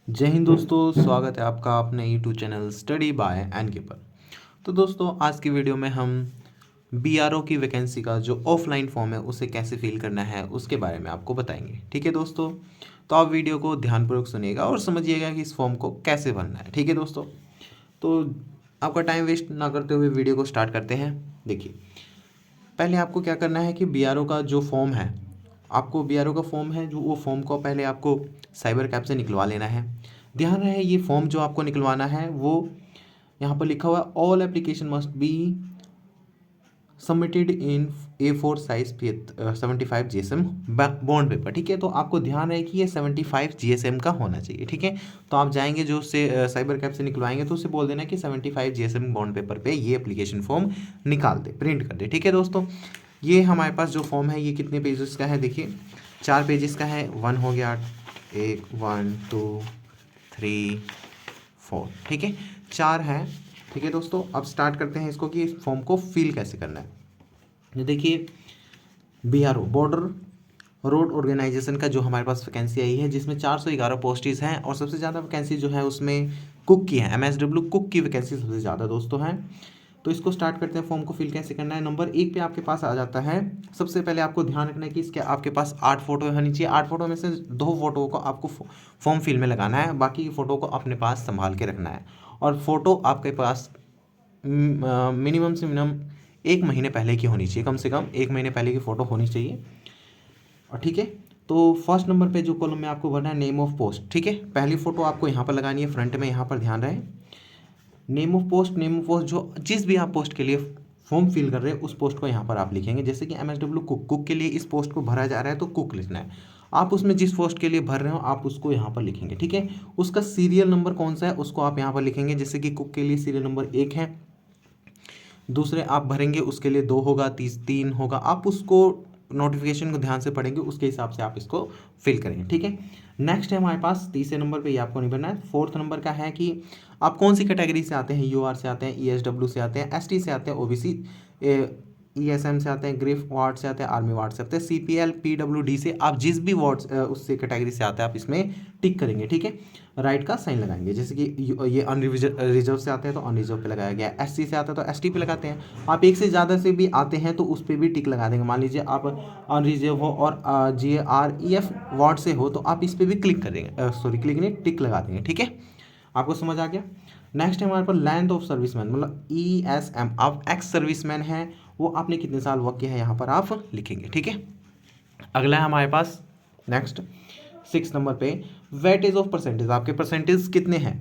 जय हिंद दोस्तों, स्वागत है आपका अपने YouTube channel study by NK पर। तो दोस्तों, आज की वीडियो में हम बीआरओ की वैकेंसी का जो ऑफलाइन फॉर्म है उसे कैसे फिल करना है उसके बारे में आपको बताएंगे। ठीक है दोस्तों, तो आप वीडियो को ध्यानपूर्वक सुनिएगा और समझिएगा कि इस फॉर्म को कैसे भरना है। ठीक है दोस्तों, तो आपका टाइम वेस्ट ना करते हुए वीडियो को स्टार्ट करते हैं। देखिए, पहले आपको क्या करना है कि बीआरओ का जो फॉर्म है, आपको बीआरओ का फॉर्म है जो वो फॉर्म को पहले आपको साइबर कैब से निकलवा लेना है। ध्यान रहे, ये फॉर्म जो आपको निकलवाना है वो यहाँ पर लिखा हुआ है, all application must be submitted in A4 size 75 GSM bond paper. ठीक है, तो आपको ध्यान रहे कि ये 75 GSM का होना चाहिए। ठीक है, तो आप जाएंगे जो उससे साइबर कैब से निकलवाएंगे तो उसे बोल देना कि 75 GSM बॉन्ड पेपर पे ये एप्लीकेशन फॉर्म निकाल दे, प्रिंट कर दे। ठीक है दोस्तों, ये हमारे पास जो फॉर्म है ये कितने पेजेस का है? देखिए, 4 पेजेस का है। 1 हो गया, 1 2 3 4। ठीक है, 4 है। ठीक है दोस्तों, अब स्टार्ट करते हैं इसको कि इस फॉर्म को फिल कैसे करना है। ये देखिए, बीआरओ बॉर्डर रोड ऑर्गेनाइजेशन का जो हमारे पास वैकेंसी आई है, जिसमें 411 पोस्टेज हैं और सबसे ज़्यादा वैकेंसी जो है उसमें कुक की है। MSW कुक की वैकेंसी सबसे ज़्यादा दोस्तों हैं। तो इसको स्टार्ट करते हैं। फॉर्म को फिल कैसे करना है? नंबर 1 पे आपके पास आ जाता है। सबसे पहले आपको ध्यान रखना है कि इसके आपके पास 8 फोटो होनी चाहिए। 8 फोटो में से 2 फोटो को आपको फॉर्म फिल में लगाना है, बाकी की फ़ोटो को अपने पास संभाल के रखना है। और फोटो आपके पास मिनिमम से मिनिमम 1 महीने पहले की होनी चाहिए। कम से कम 1 महीने पहले की फ़ोटो होनी चाहिए। और ठीक है, तो फर्स्ट नंबर पे जो कॉलम में आपको भरना है नेम ऑफ पोस्ट। ठीक है, पहली फ़ोटो आपको यहाँ पर लगानी है, फ्रंट में। यहाँ पर ध्यान रहे, name of post, name of post जो जिस भी आप पोस्ट के लिए फॉर्म फिल कर रहे हैं उस पोस्ट को यहाँ पर आप लिखेंगे। जैसे कि MSW कुक के लिए इस पोस्ट को भरा जा रहा है तो कुक लिखना है। आप उसमें जिस पोस्ट के लिए भर रहे हो आप उसको यहाँ पर लिखेंगे। ठीक है, उसका सीरियल नंबर कौन सा है उसको आप यहाँ पर लिखेंगे। जैसे कि कुक के लिए सीरियल नंबर 1 है, दूसरे आप भरेंगे उसके लिए 2 होगा, 3 होगा। आप उसको नोटिफिकेशन को ध्यान से पढ़ेंगे, उसके हिसाब से आप इसको फिल करेंगे। ठीक है, नेक्स्ट है हमारे पास तीसरे नंबर पे, ये आपको नहीं भरना है। फोर्थ नंबर का है कि आप कौन सी कैटेगरी से आते हैं। UR से आते हैं, ESW से आते हैं, ST से आते हैं, OBC, ESM से आते हैं, ग्रिफ वार्ड से आते हैं, आर्मी वार्ड से आते हैं, CPL PWD से, आप जिस भी वार्ड उससे कैटेगरी से आते हैं आप इसमें टिक करेंगे। ठीक है, राइट का साइन लगाएंगे। जैसे कि ये रिजर्व से आते हैं तो अनरिजर्व पे लगाया गया, SC से आता है तो ST पे लगाते हैं। आप एक से ज़्यादा से भी आते हैं तो उस पर भी टिक लगा देंगे। मान लीजिए आप अनरिजर्व हो और GREF वार्ड से हो तो आप इस पर भी क्लिक करेंगे, सॉरी क्लिक नहीं, टिक लगा देंगे। ठीक है, आपको समझ आ गया। नेक्स्ट है हमारे पास लेंथ ऑफ सर्विसमैन, मतलब ESM। आप एक्स सर्विसमैन हैं, वो आपने कितने साल वर्क किया है यहाँ पर आप लिखेंगे। ठीक है, अगला है हमारे पास नेक्स्ट 6 नंबर पे, वेटेज ऑफ परसेंटेज। आपके परसेंटेज कितने हैं?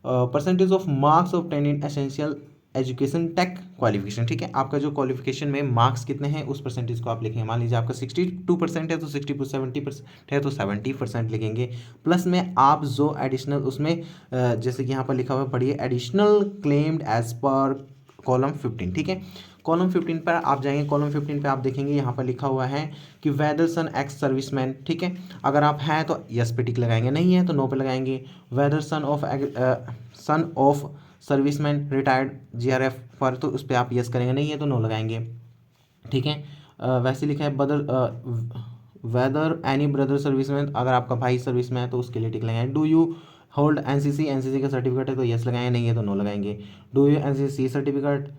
Percentage of marks of 10 in essential education tech qualification. ठीक है, आपका जो क्वालिफिकेशन में मार्क्स कितने हैं उस परसेंटेज को आप लिखेंगे। मान लीजिए आपका 62% है तो 70% है तो 70% लिखेंगे। प्लस में आप जो एडिशनल उसमें जैसे कि यहाँ पर लिखा हुआ है, पढ़िए, additional claimed as per column 15। ठीक है, कॉलम 15 पर आप जाएंगे। कॉलम 15 पे आप देखेंगे यहाँ पर लिखा हुआ है कि वेदर सन एक्स सर्विसमैन। ठीक है, अगर आप हैं तो यस पे टिक लगाएंगे, नहीं है तो नो पे लगाएंगे। Whether son of serviceman retired GRF पर तो उस पर आप यस करेंगे, नहीं है तो नो लगाएंगे। ठीक है, वैसे लिखा है वेदर एनी ब्रदर सर्विसमैन, अगर आपका भाई सर्विस में है तो उसके लिए टिक लगाएंगे। डू यू होल्ड NCC का सर्टिफिकेट है तो यस लगाएंगे, नहीं है तो नो लगाएंगे। डू यू NCC सर्टिफिकेट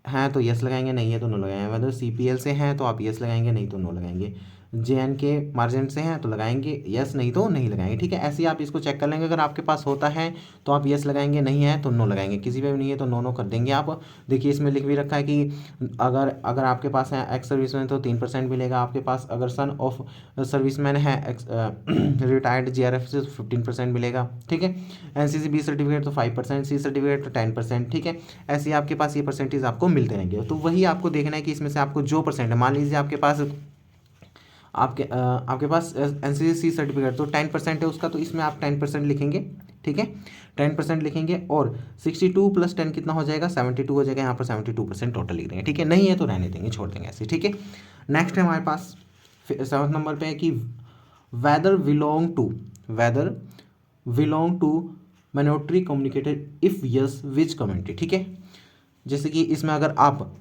हैं तो यस लगाएंगे, नहीं है तो नो लगाएंगे। अगर CPL से हैं तो आप यस लगाएंगे, नहीं तो नो लगाएंगे। JNK मार्जेंट से हैं तो लगाएंगे यस, नहीं तो नहीं लगाएंगे। ठीक है, ऐसे ही आप इसको चेक कर लेंगे। अगर आपके पास होता है तो आप यस लगाएंगे, नहीं है तो नो लगाएंगे। किसी पे भी नहीं है तो नो नो कर देंगे आप। देखिए, इसमें लिख भी रखा है कि अगर आपके पास है एक्स सर्विसमैन तो 3% मिलेगा। आपके पास अगर सन ऑफ सर्विसमैन है रिटायर्ड GRF से 15% मिलेगा। ठीक है, NCC B सर्टिफिकेट तो 5%, C सर्टिफिकेट तो 10%। ठीक है, ऐसे ही आपके पास ये परसेंटेज आपको मिलते रहेंगे। तो वही आपको देखना है कि इसमें से आपको जो परसेंट है, मान लीजिए आपके पास NCC सर्टिफिकेट तो 10% है उसका, तो इसमें आप 10% लिखेंगे। ठीक है, 10% लिखेंगे और 62 + 10 कितना हो जाएगा? 72 हो जाएगा। यहाँ पर 72% टोटल लिख देंगे। ठीक है, नहीं है तो रहने देंगे, छोड़ देंगे ऐसे। ठीक है, नेक्स्ट है हमारे पास 7 नंबर पे है कि whether belong to minority communicated, if yes which community. ठीक है, जैसे कि इसमें अगर आप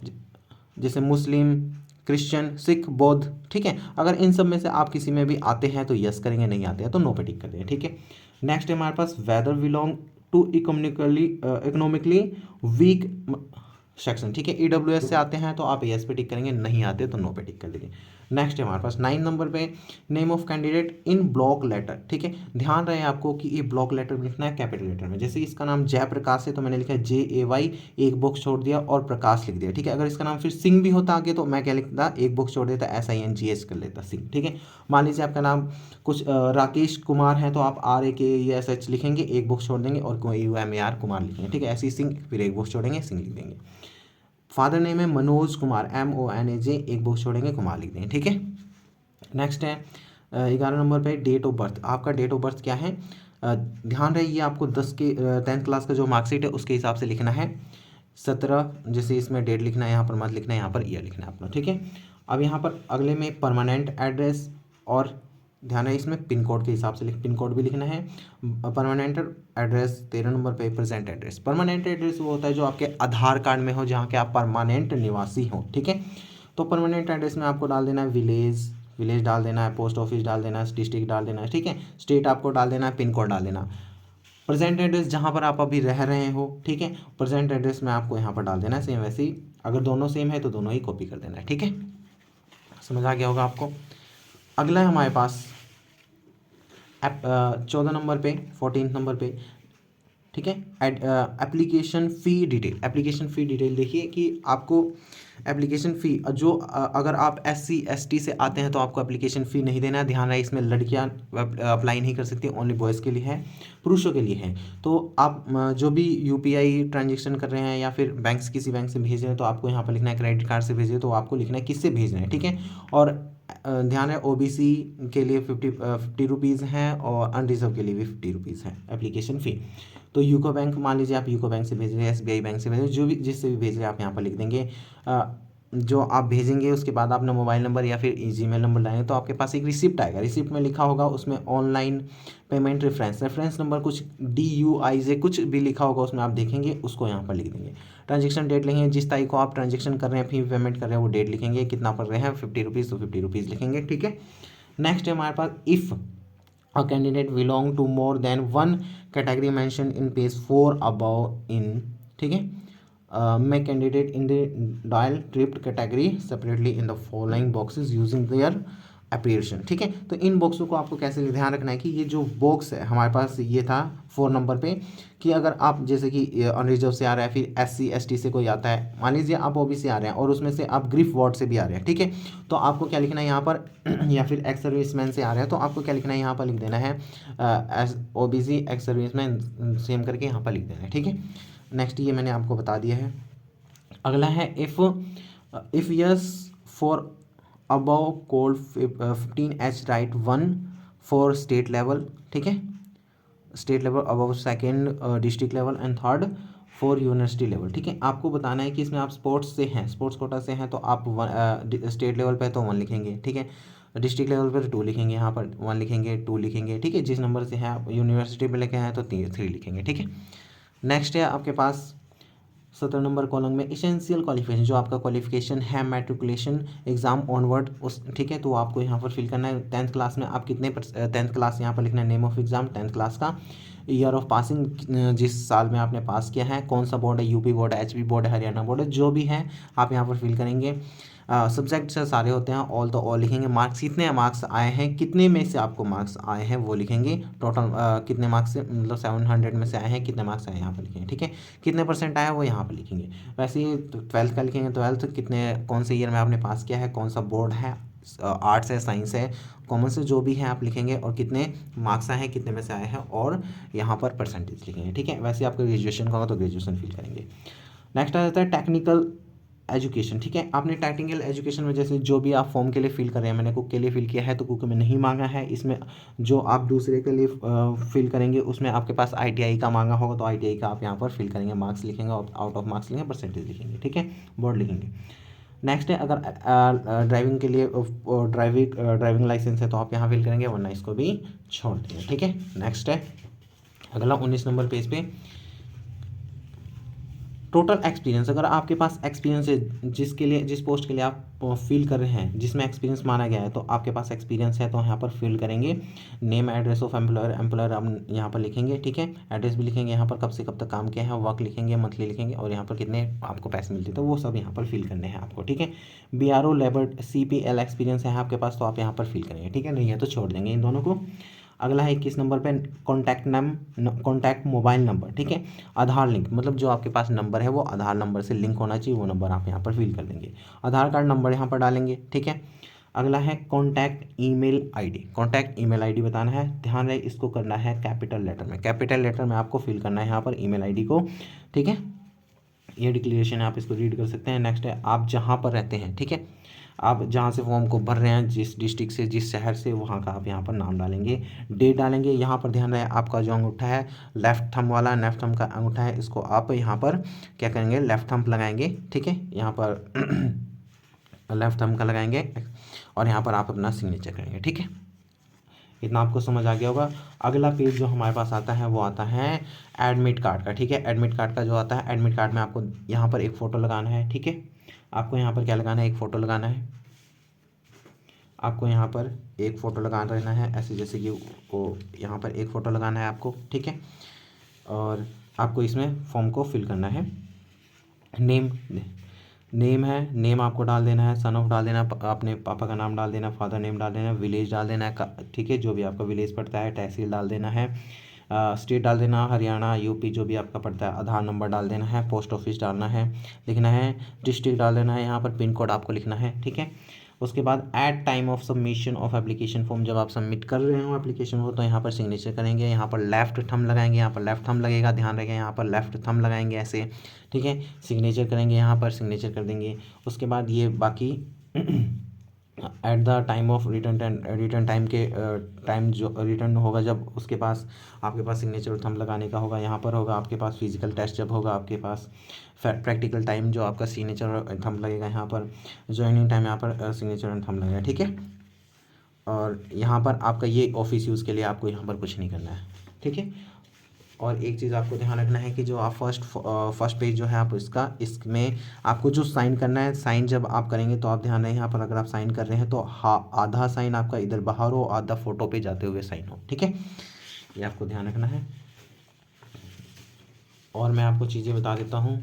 जैसे मुस्लिम, क्रिश्चियन, सिख, बौद्ध, ठीक है। अगर इन सब में से आप किसी में भी आते हैं तो यस करेंगे, नहीं आते हैं तो नो पे टिक कर देंगे, ठीक है। नेक्स्ट है हमारे पास whether belong to economically weak section, ठीक है। ईडब्ल्यूएस से आते हैं तो आप यस पे टिक करेंगे, नहीं आते तो नो पे टिक कर देंगे। नेक्स्ट है हमारे पास 9 नंबर पे name of candidate in block letter, ठीक है। ध्यान रहे आपको कि ये ब्लॉक लेटर में लिखना है कैपिटल लेटर में। जैसे इसका नाम जयप्रकाश है तो मैंने लिखा JAY, एक बॉक्स छोड़ दिया और प्रकाश लिख दिया, ठीक है। अगर इसका नाम फिर सिंह भी होता आगे तो मैं क्या लिखता, एक बॉक्स छोड़ देता, SINGH कर लेता, सिंह, ठीक है। मान लीजिए आपका नाम कुछ राकेश कुमार है तो आप RAKESH लिखेंगे, एक बॉक्स छोड़ देंगे और UMAR कुमार लिखेंगे, ठीक है। ऐसे ही सिंह, फिर एक बॉक्स छोड़ेंगे, सिंह लिख देंगे। फादर नेम है मनोज कुमार, MONAJ, एक बॉक्स छोड़ेंगे, कुमार लिख देंगे, ठीक है। नेक्स्ट है 11 नंबर पे डेट ऑफ बर्थ। आपका डेट ऑफ बर्थ क्या है, ध्यान रहे ये आपको 10th क्लास का जो मार्कशीट है उसके हिसाब से लिखना है। 17, जैसे इसमें डेट लिखना है, यहाँ पर मंथ लिखना है, यहाँ पर ईयर लिखना है अपना, ठीक है। अब यहाँ पर अगले में परमानेंट एड्रेस और ध्यान है इसमें पिन कोड के हिसाब से पिन कोड भी लिखना है। परमानेंट एड्रेस 13 नंबर पे प्रेजेंट एड्रेस। परमानेंट एड्रेस वो होता है जो आपके आधार कार्ड में हो, जहाँ के आप परमानेंट निवासी हो, ठीक है। तो परमानेंट एड्रेस में आपको डाल देना है विलेज डाल देना है, पोस्ट ऑफिस डाल देना है, डिस्ट्रिक्ट डाल देना है, ठीक है। स्टेट आपको डाल देना है, पिन कोड डाल देना। प्रेजेंट एड्रेस जहाँ पर आप अभी रह रहे हो, ठीक है, प्रेजेंट एड्रेस में आपको यहाँ पर डाल देना है सेम वैसे ही। अगर दोनों सेम है तो दोनों ही कॉपी कर देना है, ठीक है। समझ आ गया होगा आपको। अगला है हमारे पास 14 नंबर पे 14 नंबर पे, ठीक है, application fee detail. Application fee detail देखिए कि आपको एप्लीकेशन फ़ी जो अगर आप SC ST से आते हैं तो आपको एप्लीकेशन फ़ी नहीं देना है। ध्यान रहे इसमें लड़कियां अप्लाई नहीं कर सकती, ओनली बॉयज़ के लिए है, पुरुषों के लिए है। तो आप जो भी UPI ट्रांजेक्शन कर रहे हैं या फिर बैंक किसी बैंक से भेज रहे हैं तो आपको यहाँ पर लिखना है क्रेडिट कार्ड से भेजिए तो आपको लिखना है किससे भेज रहे हैं, ठीक है। और ध्यान है OBC के लिए 50 रुपीज़ हैं और अनरिजर्व के लिए भी 50 रुपीज़ हैं एप्लीकेशन फ़ी। तो यूको बैंक, मान लीजिए आप यूको बैंक से भेज रहे हैं, SBI बैंक से भेज रहे हैं, जो भी जिससे भी भेज रहे हैं आप यहाँ पर लिख देंगे। जो आप भेजेंगे उसके बाद अपना मोबाइल नंबर या फिर Gmail नंबर डालेंगे तो आपके पास एक रिसिप्ट आएगा। रिसिप्ट में लिखा होगा उसमें ऑनलाइन पेमेंट रेफरेंस नंबर कुछ DUIJ कुछ भी लिखा होगा उसमें, आप देखेंगे उसको यहाँ पर लिख देंगे। ट्रांजेक्शन डेट लिखेंगे, जिस तारीख को आप ट्रांजेक्शन कर रहे हैं, फी पेमेंट कर रहे हैं वो डेट लिखेंगे, कितना पड़ रहे हैं 50 रुपीज़ तो 50 रुपीज़ लिखेंगे, ठीक है। नेक्स्ट है हमारे पास if a candidate belong to more than one category mentioned in page 4 above in, ठीक है। make candidate in the dial tripped category separately in the following boxes using their application, ठीक है। तो इन बॉक्सों को आपको कैसे ध्यान रखना है कि ये जो बॉक्स है हमारे पास ये था 4 नंबर पे कि अगर आप जैसे कि अनरिजर्व से आ रहा है, फिर SC ST से कोई आता है, मान लीजिए आप OBC आ रहे हैं और उसमें से आप ग्रिफ वार्ड से भी आ रहे हैं, ठीक है। तो आपको क्या लिखना है यहाँ पर या फिर एक्स सर्विसमैन से आ रहे हैं तो आपको क्या लिखना है यहाँ पर लिख देना है OBC एक्स सर्विसमैन सेम करके यहाँ पर लिख देना है, ठीक है। नेक्स्ट ये मैंने आपको बता दिया है। अगला है if yes for above col 15H write 1 for state level, ठीक है, state level above second district level and third for university level, ठीक है। आपको बताना है कि इसमें आप स्पोर्ट्स से हैं, स्पोर्ट्स कोटा से हैं तो आप स्टेट लेवल पे तो 1 लिखेंगे, ठीक है। डिस्ट्रिक्ट लेवल पर 2 लिखेंगे, यहाँ पर 1 लिखेंगे, 2 लिखेंगे, ठीक है। जिस नंबर से हैं आप यूनिवर्सिटी पे लेके हैं तो 3 लिखेंगे, ठीक है। नेक्स्ट है आपके पास 17 नंबर कॉलम में इसेंशियल क्वालिफिकेशन, जो आपका क्वालिफिकेशन है मैट्रिकुलेशन एग्जाम ऑनवर्ड उस, ठीक है। तो आपको यहाँ पर फिल करना है 10th क्लास में आप कितने 10th क्लास यहाँ पर लिखना है, name of exam 10th class का, ईयर ऑफ पासिंग जिस साल में आपने पास किया है, कौन सा बोर्ड है, UP बोर्ड है, HB बोर्ड है, हरियाणा बोर्ड है, जो भी है आप यहाँ पर फिल करेंगे। सब्जेक्ट से सारे होते हैं, ऑल तो ऑल लिखेंगे। मार्क्स कितने मार्क्स आए हैं, कितने में से आपको मार्क्स आए हैं वो लिखेंगे। टोटल कितने मार्क्स से मतलब 700 में से आए हैं, कितने मार्क्स आए यहाँ पर लिखेंगे, ठीक है। कितने % आए वो यहाँ पर लिखेंगे। वैसे ही 12th का लिखेंगे, 12th कितने कौन से ईयर में आपने पास किया है, कौन सा बोर्ड है, आर्ट्स है, साइंस है, कॉमर्स से, जो भी है आप लिखेंगे और कितने मार्क्स आए हैं, कितने में से आए हैं और यहाँ पर परसेंटेज लिखेंगे, ठीक है। वैसे आपका ग्रेजुएशन का होगा तो ग्रेजुएशन फिल करेंगे। नेक्स्ट आ जाता है टेक्निकल एजुकेशन, ठीक है। आपने टेक्निकल एजुकेशन में जैसे जो भी आप फॉर्म के लिए फिल कर रहे हैं, मैंने कुक के लिए फिल किया है तो कुक में नहीं मांगा है। इसमें जो आप दूसरे के लिए फिल करेंगे उसमें आपके पास ITI का मांगा होगा तो ITI का आप यहाँ पर फिल करेंगे, मार्क्स लिखेंगे, आउट ऑफ मार्क्स लिखेंगे, परसेंटेज लिखेंगे, ठीक है, बोर्ड लिखेंगे। नेक्स्ट है अगर ड्राइविंग के लिए ड्राइविंग लाइसेंस है तो आप यहाँ फिल करेंगे, वरना इसको भी छोड़ देंगे, ठीक है। नेक्स्ट है अगला 19 नंबर पेज पे टोटल एक्सपीरियंस, अगर आपके पास एक्सपीरियंस है जिसके लिए, जिस पोस्ट के लिए आप फिल कर रहे हैं, जिसमें एक्सपीरियंस माना गया है, तो आपके पास एक्सपीरियंस है तो यहाँ पर फिल करेंगे name address of employer, employer हम यहाँ पर लिखेंगे, ठीक है। एड्रेस भी लिखेंगे, यहाँ पर कब से कब तक काम किया है, वर्क लिखेंगे, मंथली लिखेंगे, और यहाँ पर कितने आपको पैसे मिलते हैं तो वो सब यहाँ पर फिल करने हैं आपको, ठीक है। BRO लेबर CPL एक्सपीरियंस है आपके पास तो आप यहाँ पर फिल करेंगे, ठीक है। नहीं है तो छोड़ देंगे इन दोनों को। अगला है 21 नंबर पे कॉन्टैक्ट कॉन्टैक्ट मोबाइल नंबर, ठीक है। आधार लिंक, मतलब जो आपके पास नंबर है वो आधार नंबर से लिंक होना चाहिए, वो नंबर आप यहाँ पर फिल कर देंगे। आधार कार्ड नंबर यहाँ पर डालेंगे, ठीक है। अगला है contact email ID, contact email ID बताना है, ध्यान रहे इसको करना है कैपिटल लेटर में, कैपिटल लेटर में आपको फिल करना है यहाँ पर ईमेल आईडी को, ठीक है। ये डिक्लेरेशन आप इसको रीड कर सकते हैं। नेक्स्ट है आप जहाँ पर रहते हैं, ठीक है, आप जहाँ से फॉर्म को भर रहे हैं, जिस डिस्ट्रिक्ट से, जिस शहर से, वहाँ का आप यहाँ पर नाम डालेंगे, डेट डालेंगे। यहाँ पर ध्यान रहे आपका जो अंगूठा है लेफ्ट थंब वाला, लेफ्ट थंब का अंगूठा है, इसको आप यहाँ पर क्या करेंगे, लेफ्ट थंब लगाएंगे, ठीक है। यहाँ पर लेफ्ट थंब का लगाएंगे और यहाँ पर आप अपना सिग्नेचर करेंगे, ठीक है। इतना आपको समझ आ गया होगा। अगला पेज जो हमारे पास आता है वो आता है एडमिट कार्ड का, ठीक है। एडमिट कार्ड का जो आता है, एडमिट कार्ड में आपको यहाँ पर एक फ़ोटो लगाना है, ठीक है। आपको यहाँ पर क्या लगाना है, एक फ़ोटो लगाना है, आपको यहाँ पर एक फ़ोटो लगा रहना है, ऐसे जैसे कि वो यहाँ पर एक फ़ोटो लगाना है आपको, ठीक है। और आपको इसमें फॉर्म को फिल करना है। नेम है, नेम आपको डाल देना है, सन ऑफ डाल देना, अपने पापा का नाम डाल देना, फादर नेम डाल देना, विलेज डाल देना है, ठीक है, जो भी आपका विलेज पड़ता है, तहसील डाल देना है, स्टेट डाल देना, हरियाणा यूपी जो भी आपका पड़ता है, आधार नंबर डाल देना है, पोस्ट ऑफिस डालना है, लिखना है, डिस्ट्रिक्ट डाल देना है, यहाँ पर पिन कोड आपको लिखना है, ठीक है। उसके बाद at time of submission of application form, जब आप सबमिट कर रहे हो एप्लीकेशन को तो यहाँ पर सिग्नेचर करेंगे, यहाँ पर लेफ्ट थंब लगाएंगे, यहाँ पर लेफ्ट थंब लगेगा, ध्यान रखें यहाँ पर लेफ्ट थंब लगाएंगे ऐसे, ठीक है। सिग्नेचर करेंगे, यहाँ पर सिग्नेचर कर देंगे। उसके बाद ये बाकी at the time of return time के टाइम जो रिटर्न होगा जब उसके पास आपके पास सिग्नेचर और थंब लगाने का होगा, यहाँ पर होगा आपके पास फिजिकल टेस्ट जब होगा आपके पास, प्रैक्टिकल टाइम जो आपका सिग्नेचर और थंब लगेगा, यहाँ पर ज्वाइनिंग टाइम यहाँ पर सिग्नेचर और थंब लगेगा, ठीक है। और यहाँ पर आपका ये ऑफिस यूज़ के लिए आपको यहाँ पर कुछ नहीं करना है, ठीक है। और एक चीज़ आपको ध्यान रखना है कि जो आप फर्स्ट पेज जो है आप इसमें आपको जो साइन करना है, साइन जब आप करेंगे तो आप ध्यान रहे यहाँ पर अगर आप साइन कर रहे हैं तो आधा साइन आपका इधर बाहर हो, आधा फोटो पे जाते हुए साइन हो, ठीक है। ये आपको ध्यान रखना है। और मैं आपको चीज़ें बता देता हूँ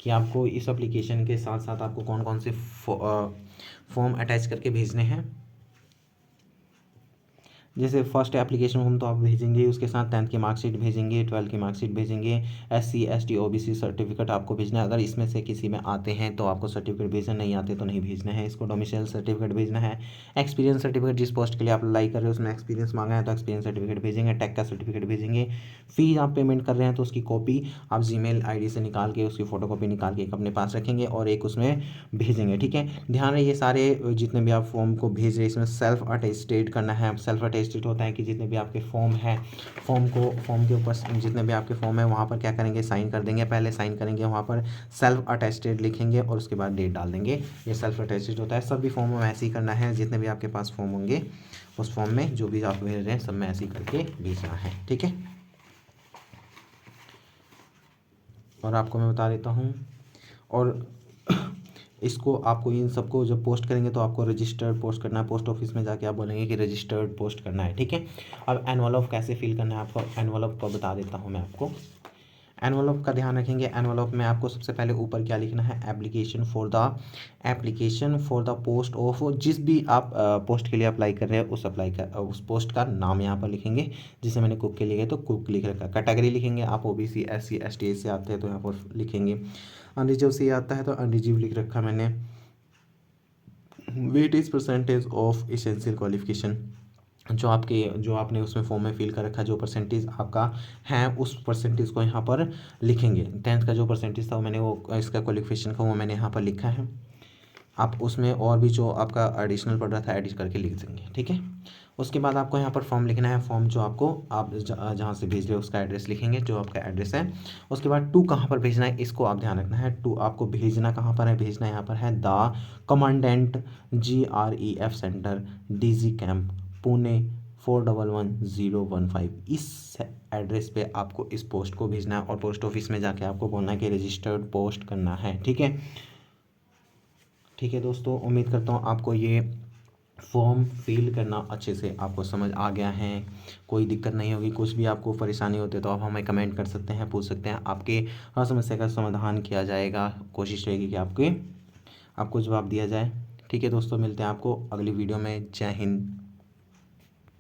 कि आपको इस एप्लीकेशन के साथ साथ आपको कौन कौन से फॉर्म अटैच करके भेजने हैं। जैसे फर्स्ट एप्लीकेशन फॉर्म तो आप भेजेंगे, उसके साथ 10th की मार्कशीट भेजेंगे, 12th की मार्कशीट भेजेंगे, SC ST OBC सर्टिफिकेट आपको भेजना है। अगर इसमें से किसी में आते हैं तो आपको सर्टिफिकेट भेजना, नहीं आते तो नहीं भेजना है। इसको डोमिसाइल सर्टिफिकेट भेजना है। एक्सपीरियंस सर्टिफिकेट, जिस पोस्ट के लिए आप अप्लाई कर रहे हो उसमें एक्सपीरियंस मांगा है तो एक्सपीरियंस सर्टिफिकेट भेजेंगे। टेक का सर्टिफिकेट भेजेंगे। फीस आप पेमेंट कर रहे हैं तो उसकी कॉपी आप Gmail ID से निकाल के उसकी फ़ोटोकॉपी निकाल के एक अपने पास रखेंगे और एक उसमें भेजेंगे, ठीक है। ध्यान रहे ये सारे जितने भी आप फॉर्म को भेज रहे हैं इसमें सेल्फ अटेस्टेड करना है। सेल्फ अटेस्टेड होता है कि जितने भी आपके फॉर्म है, फॉर्म के ऊपर जितने भी आपके फॉर्म है वहाँ पर क्या करेंगे, साइन कर देंगे। पहले साइन करेंगे, वहाँ पर सेल्फ अटेस्टेड लिखेंगे और उसके बाद डेट डाल देंगे। ये सेल्फ अटेस्टेड होता है। सभी फॉर्म में ऐसे ही करना है। जितने भी आपके पास फॉर्म होंगे उस फॉर्म में जो भी आप भेज रहे हैं सब में ऐसे ही करके भेजना है, ठीक है। और आपको मैं बता देता हूँ, और इसको आपको इन सबको जब पोस्ट करेंगे तो आपको रजिस्टर्ड पोस्ट करना है। पोस्ट ऑफिस में जाके आप बोलेंगे कि रजिस्टर्ड पोस्ट करना है, ठीक है। अब एनवलप कैसे फिल करना है आपको, एनवलप को बता देता हूँ मैं आपको। एनवलप का ध्यान रखेंगे। एनवलप में आपको सबसे पहले ऊपर क्या लिखना है, application for the post of, जिस भी आप पोस्ट के लिए अप्लाई कर रहे हैं उस पोस्ट का नाम यहाँ पर लिखेंगे। जैसे मैंने कुक के लिए तो कुक लिख रखा। कैटेगरी लिखेंगे आप OBC SC ST से आते हैं तो यहाँ पर लिखेंगे। अनरिजर्व से आता है तो अनरिजर्व लिख रखा मैंने। Weightage percentage of essential qualification, जो आपने उसमें फॉर्म में फिल कर रखा, जो परसेंटेज आपका है उस परसेंटेज को यहाँ पर लिखेंगे। 10th का जो परसेंटेज था वो मैंने इसका क्वालिफिकेशन का वो मैंने यहाँ पर लिखा है। आप उसमें और भी जो आपका एडिशनल पड़ रहा था एडिट करके लिख देंगे, ठीक है। उसके बाद आपको यहाँ पर फॉर्म लिखना है। फॉर्म जो आपको आप जहाँ से भेज रहे हो उसका एड्रेस लिखेंगे, जो आपका एड्रेस है। उसके बाद टू कहाँ पर भेजना है इसको आप ध्यान रखना है। टू आपको भेजना कहाँ पर है, भेजना यहाँ पर है the commandant GREF centre DG camp Pune 4111015 इस एड्रेस पे आपको इस पोस्ट को भेजना है और पोस्ट ऑफिस में जाके आपको बोलना है कि रजिस्टर्ड पोस्ट करना है। ठीक है, ठीक है दोस्तों, उम्मीद करता हूँ आपको ये फॉर्म फिल करना अच्छे से आपको समझ आ गया है। कोई दिक्कत नहीं होगी, कुछ भी आपको परेशानी होती है तो आप हमें कमेंट कर सकते हैं, पूछ सकते हैं, आपके हर समस्या का समाधान किया जाएगा। कोशिश रहेगी कि आपको जवाब दिया जाए। ठीक है दोस्तों, मिलते हैं आपको अगली वीडियो में। जय हिंद।